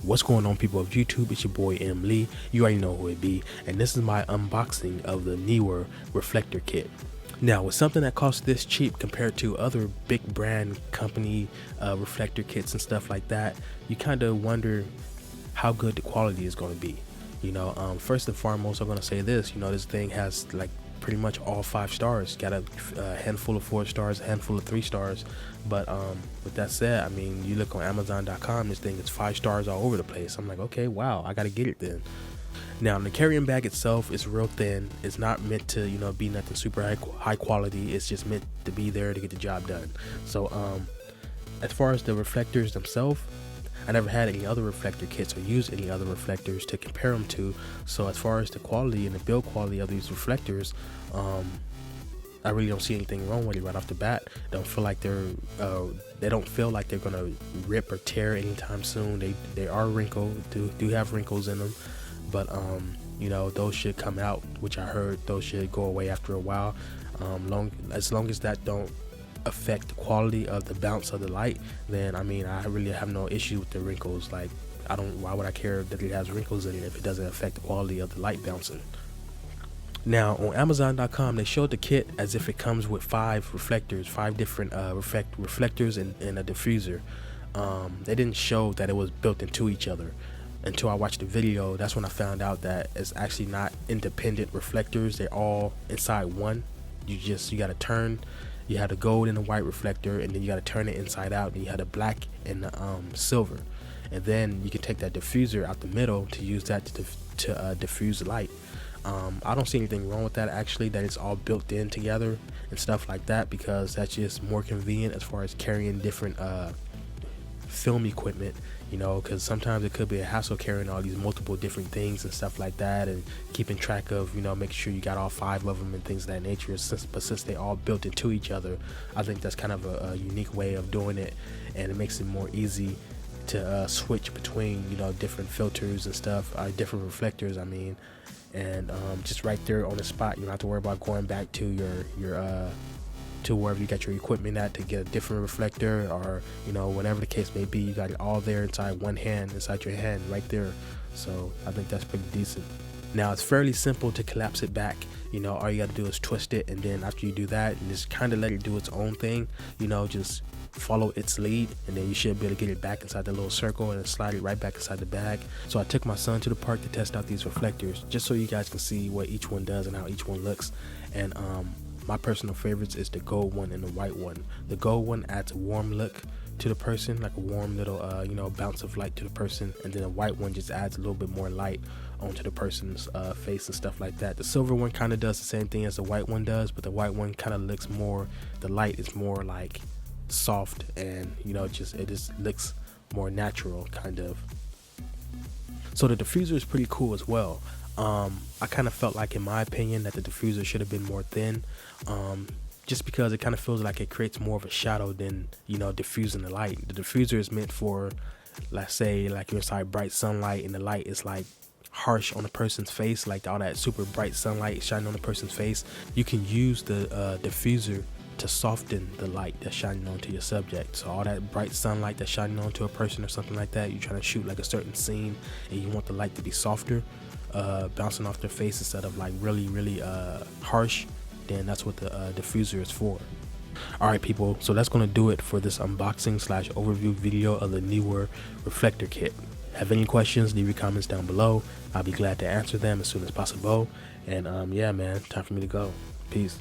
What's going on, people of YouTube? It's your boy M Lee. You already know who it be, and this is my unboxing of the Neewer Reflector kit. Now, with something that costs this cheap compared to other big brand company reflector kits and stuff like that, you kind of wonder how good the quality is going to be. First and foremost, I'm going to say this. This thing has like pretty much all 5 stars. Got a handful of 4 stars, a handful of 3 stars. But with that said, I mean, you look on Amazon.com, this thing is 5 stars all over the place. I'm like, okay, wow, I got to get it then. Now, the carrying bag itself is real thin. It's not meant to, be nothing super high quality. It's just meant to be there to get the job done. So as far as the reflectors themselves, I never had any other reflector kits or used any other reflectors to compare them to. So as far as the quality and the build quality of these reflectors, I really don't see anything wrong with it right off the bat. Don't feel like they don't feel like they're gonna rip or tear anytime soon. They are wrinkled, do have wrinkles in them, but those should come out, which I heard those should go away after a while. As long as that don't affect the quality of the bounce of the light, then I mean, I really have no issue with the wrinkles. Like, why would I care that it has wrinkles in it if it doesn't affect the quality of the light bouncing? Now, on Amazon.com, they showed the kit as if it comes with 5 reflectors, 5 different reflectors and a diffuser. They didn't show that it was built into each other until I watched the video. That's when I found out that it's actually not independent reflectors. They're all inside one. You got to turn. You had the gold and the white reflector, and then you got to turn it inside out, and you had the black and the silver, and then you can take that diffuser out the middle to use that to diffuse light. I don't see anything wrong with that, actually, that it's all built in together and stuff like that, because that's just more convenient as far as carrying different film equipment, because sometimes it could be a hassle carrying all these multiple different things and stuff like that, and keeping track of, making sure you got all 5 of them and things of that nature. But since they all built into each other, I think that's kind of a unique way of doing it, and it makes it more easy to switch between different filters and stuff, different reflectors, I mean, and just right there on the spot. You don't have to worry about going back to your to wherever you got your equipment at to get a different reflector, or whatever the case may be. You got it all there inside your hand right there. So I think that's pretty decent. Now, it's fairly simple to collapse it back. All you got to do is twist it, and then after you do that, and just kind of let it do its own thing, just follow its lead, and then you should be able to get it back inside the little circle and slide it right back inside the bag. So I took my son to the park to test out these reflectors, just so you guys can see what each one does and how each one looks. And my personal favorites is the gold one and the white one. The gold one adds a warm look to the person, like a warm little bounce of light to the person, and then the white one just adds a little bit more light onto the person's face and stuff like that. The silver one kind of does the same thing as the white one does, but the white one kind of looks more, the light is more like soft, and it just looks more natural, kind of. So the diffuser is pretty cool as well. I kind of felt like, in my opinion, that the diffuser should have been more thin, just because it kind of feels like it creates more of a shadow than diffusing the light. The diffuser is meant for, let's say, like you're inside bright sunlight and the light is like harsh on a person's face, like all that super bright sunlight shining on a person's face. You can use the diffuser to soften the light that's shining onto your subject. So all that bright sunlight that's shining onto a person or something like that, you're trying to shoot like a certain scene and you want the light to be softer, bouncing off their face instead of like really harsh, then that's what the diffuser is for. Alright, people, so that's going to do it for this unboxing / overview video of the Neewer Reflector kit. Have any questions, leave your comments down below. I'll be glad to answer them as soon as possible. And yeah, man, time for me to go. Peace.